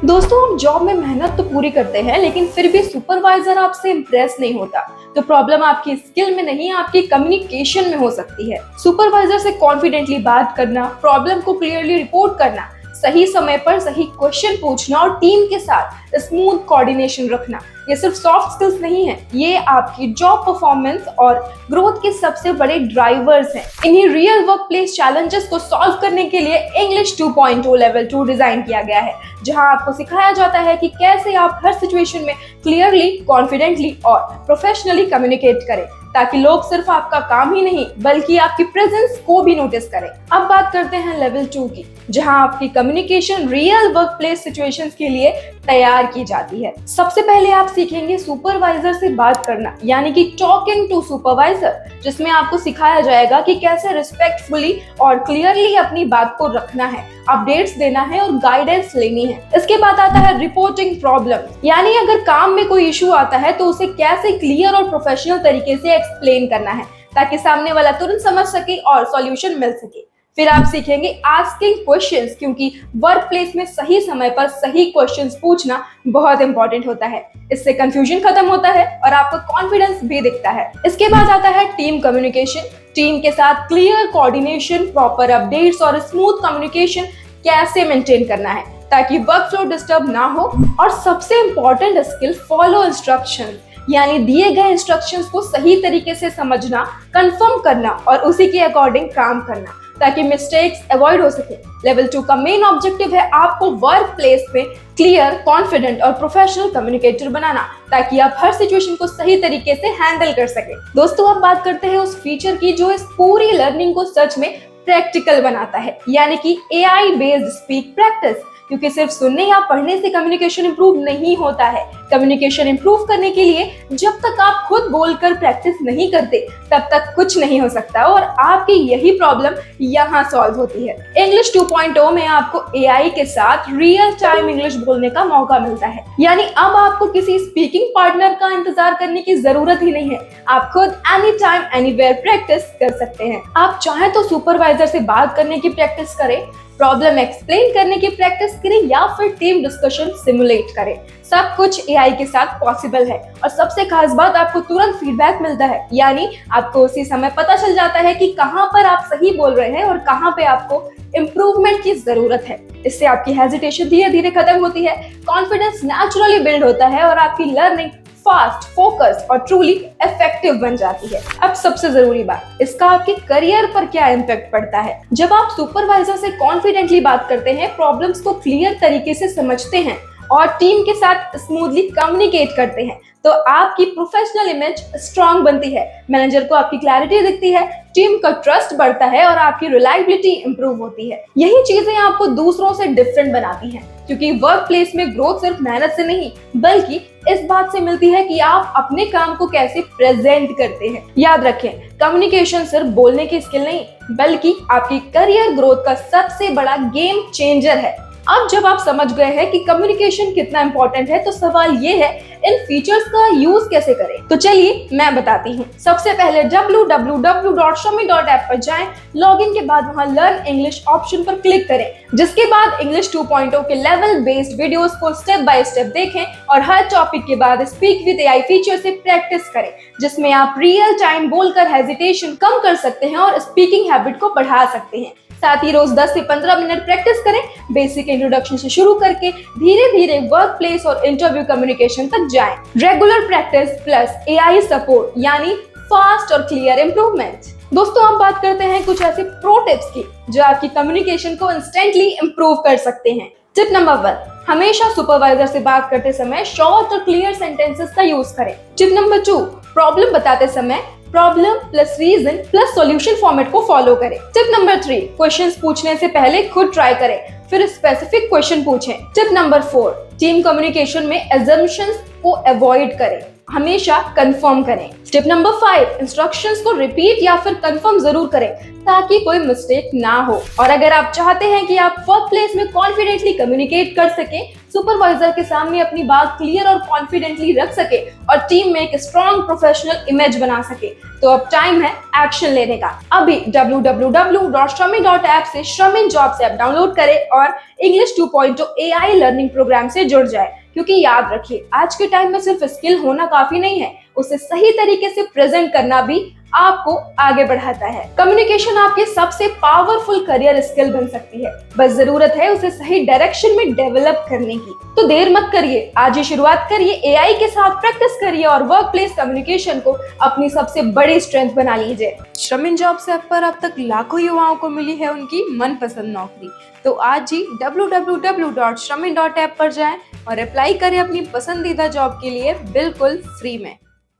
दोस्तों, हम जॉब में मेहनत तो पूरी करते हैं लेकिन फिर भी सुपरवाइजर आपसे इम्प्रेस नहीं होता तो प्रॉब्लम आपकी स्किल में नहीं, आपकी कम्युनिकेशन में हो सकती है। सुपरवाइजर से कॉन्फिडेंटली बात करना, प्रॉब्लम को क्लियरली रिपोर्ट करना, सही समय पर सही क्वेश्चन पूछना और टीम के साथ स्मूथ कोऑर्डिनेशन रखना, ये सिर्फ सॉफ्ट स्किल्स नहीं है, ये आपकी जॉब परफॉर्मेंस और ग्रोथ के सबसे बड़े ड्राइवर्स हैं। इन्हीं रियल वर्क प्लेस चैलेंजेस को सॉल्व करने के लिए इंग्लिश 2.0 लेवल 2 डिजाइन किया गया है, जहां आपको सिखाया जाता है कि कैसे आप हर सिचुएशन में क्लियरली, कॉन्फिडेंटली और प्रोफेशनली कम्युनिकेट करें, ताकि लोग सिर्फ आपका काम ही नहीं बल्कि आपकी प्रेजेंस को भी नोटिस करें। अब बात करते हैं लेवल 2 की, जहां आपकी communication real work place situations के लिए तैयार की जाती है। सबसे पहले आप सीखेंगे सुपरवाइजर से बात करना, यानी कि टॉकिंग टू सुपरवाइजर, जिसमें आपको सिखाया जाएगा कि कैसे रिस्पेक्टफुली और क्लियरली अपनी बात को रखना है, अपडेट्स देना है और गाइडेंस लेनी है। इसके बाद आता है रिपोर्टिंग प्रॉब्लम, यानी अगर काम में कोई इशू आता है तो उसे कैसे क्लियर और प्रोफेशनल तरीके से एक्सप्लेन करना है ताकि सामने वाला तुरंत समझ सके और सॉल्यूशन मिल सके। फिर आप सीखेंगे आस्किंग क्वेश्चंस, क्योंकि वर्क प्लेस में सही समय पर सही क्वेश्चंस पूछना बहुत इंपॉर्टेंट होता है। इससे कंफ्यूजन खत्म होता है और आपका कॉन्फिडेंस भी दिखता है। इसके बाद आता है टीम कम्युनिकेशन, टीम के साथ क्लियर कोऑर्डिनेशन, प्रॉपर अपडेट्स और स्मूथ कम्युनिकेशन कैसे मेंटेन करना है ताकि वर्क फ्लो डिस्टर्ब ना हो। और सबसे इंपॉर्टेंट स्किल फॉलो इंस्ट्रक्शन, यानी दिए गए इंस्ट्रक्शंस को सही तरीके से समझना, कंफर्म करना और उसी के अकॉर्डिंग काम करना ताकि मिस्टेक्स अवॉइड हो सके। लेवल 2 का मेन ऑब्जेक्टिव है आपको वर्क प्लेस में क्लियर, कॉन्फिडेंट और प्रोफेशनल कम्युनिकेटर बनाना ताकि आप हर सिचुएशन को सही तरीके से हैंडल कर सके। दोस्तों, अब बात करते हैं उस फीचर की जो इस पूरी लर्निंग को सच में प्रैक्टिकल बनाता है, यानी कि AI बेस्ड स्पीक प्रैक्टिस। क्योंकि सिर्फ सुनने या पढ़ने से कम्युनिकेशन इंप्रूव नहीं होता है। कम्युनिकेशन इंप्रूव करने के लिए जब तक आप खुद बोलकर प्रैक्टिस नहीं करते तब तक कुछ नहीं हो सकता और आपकी यही प्रॉब्लम यहाँ सॉल्व होती है। इंग्लिश 2.0 में आपको AI के साथ रियल टाइम इंग्लिश बोलने का मौका मिलता है, यानी अब आपको किसी स्पीकिंग पार्टनर का इंतजार करने की जरूरत ही नहीं है। आप खुद एनी टाइम एनीवेयर प्रैक्टिस कर सकते हैं। आप चाहे तो सुपरवाइजर से बात करने की प्रैक्टिस करें, प्रॉब्लम एक्सप्लेन करने की प्रैक्टिस करें या फिर टीम डिस्कशन सिमुलेट करें। सब कुछ AI के साथ पॉसिबल है और सबसे खास बात, आपको तुरंत फीडबैक मिलता है, यानी आपको उसी समय पता चल जाता है कि कहां पर आप सही बोल रहे हैं और कहां पे आपको इम्प्रूवमेंट की जरूरत है। इससे आपकी हेजिटेशन धीरे धीरे खत्म होती है, कॉन्फिडेंस नेचुरली बिल्ड होता है और आपकी लर्निंग फास्ट, फोकस और ट्रूली इफेक्टिव बन जाती है। अब सबसे जरूरी बात, इसका आपके करियर पर क्या इम्पैक्ट पड़ता है। जब आप सुपरवाइजर से कॉन्फिडेंटली बात करते हैं, प्रॉब्लम्स को क्लियर तरीके से समझते हैं और टीम के साथ स्मूथली कम्युनिकेट करते हैं, तो आपकी प्रोफेशनल इमेज स्ट्रांग बनती है, मैनेजर को आपकी क्लैरिटी दिखती है, टीम का ट्रस्ट बढ़ता है और आपकी रिलायबिलिटी इंप्रूव होती है। यही चीजें आपको दूसरों से डिफरेंट बनाती हैं, क्योंकि वर्क प्लेस में ग्रोथ सिर्फ मेहनत से नहीं बल्कि इस बात से मिलती है कि आप अपने काम को कैसे प्रेजेंट करते हैं। याद रखें, कम्युनिकेशन सिर्फ बोलने की स्किल नहीं बल्कि आपकी करियर ग्रोथ का सबसे बड़ा गेम चेंजर है। अब जब आप समझ गए हैं कि कम्युनिकेशन कितना इंपॉर्टेंट है, तो सवाल ये है इन फीचर्स का यूज कैसे करें। तो चलिए मैं बताती हूँ। सबसे पहले www.showme.app पर जाएं, लॉगिन के बाद वहां लर्न इंग्लिश ऑप्शन पर क्लिक करें, जिसके बाद इंग्लिश 2.0 के लेवल बेस्ड वीडियोस को स्टेप बाय स्टेप देखें और हर टॉपिक के बाद स्पीक विद AI फीचर से प्रैक्टिस करें, जिसमें आप रियल टाइम बोलकर हेजिटेशन कम कर सकते हैं और स्पीकिंग हैबिट को बढ़ा सकते हैं। साथ ही रोज 10 से 15 मिनट प्रैक्टिस करें, बेसिक इंट्रोडक्शन से शुरू करके धीरे धीरे वर्क प्लेस और इंटरव्यू कम्युनिकेशन तक जाएं। Regular practice plus AI support, यानी फास्ट और क्लियर इंप्रूवमेंट। दोस्तों, अब बात करते हैं कुछ ऐसे प्रो टिप्स की जो आपकी कम्युनिकेशन को इंस्टेंटली इंप्रूव कर सकते हैं। टिप नंबर 1, हमेशा सुपरवाइजर से बात करते समय शॉर्ट और क्लियर सेंटेंसेस का यूज करें। टिप नंबर 2, प्रॉब्लम बताते समय problem plus reason plus solution format को फॉलो करें। टिप नंबर 3, क्वेश्चंस पूछने से पहले खुद ट्राई करें, फिर स्पेसिफिक क्वेश्चन पूछें। टिप नंबर 4, टीम कम्युनिकेशन में अजम्पशंस को अवॉइड करें। हमेशा कंफर्म करें। स्टेप नंबर 5, इंस्ट्रक्शंस को रिपीट या फिर कंफर्म जरूर करें ताकि कोई मिस्टेक ना हो। और अगर आप चाहते हैं कि आप वर्क प्लेस में कॉन्फिडेंटली कम्युनिकेट कर सके, सुपरवाइजर के सामने अपनी बात क्लियर और कॉन्फिडेंटली रख सके और टीम में एक स्ट्रॉन्ग प्रोफेशनल इमेज बना सके, तो अब टाइम है एक्शन लेने का। अभी www.shramin.app से श्रमिन जॉब्स ऐप डाउनलोड करें और इंग्लिश 2.0 AI लर्निंग प्रोग्राम से जुड़ जाए, क्योंकि याद रखिए आज के टाइम में सिर्फ स्किल होना काफी नहीं है, उसे सही तरीके से प्रेजेंट करना भी आपको आगे बढ़ाता है। कम्युनिकेशन आपकी सबसे पावरफुल करियर स्किल बन सकती है, बस जरूरत है उसे सही डायरेक्शन में डेवलप करने की। तो देर मत करिए, आज ही शुरुआत करिए, एआई के साथ प्रैक्टिस करिए और वर्क प्लेस कम्युनिकेशन को अपनी सबसे बड़ी स्ट्रेंथ बना लीजिए। श्रमिन जॉब्स ऐप पर अब तक लाखों युवाओं को मिली है उनकी मनपसंद नौकरी, तो आज ही www.shramin.app पर जाएं और अप्लाई करें अपनी पसंदीदा जॉब के लिए बिल्कुल फ्री में।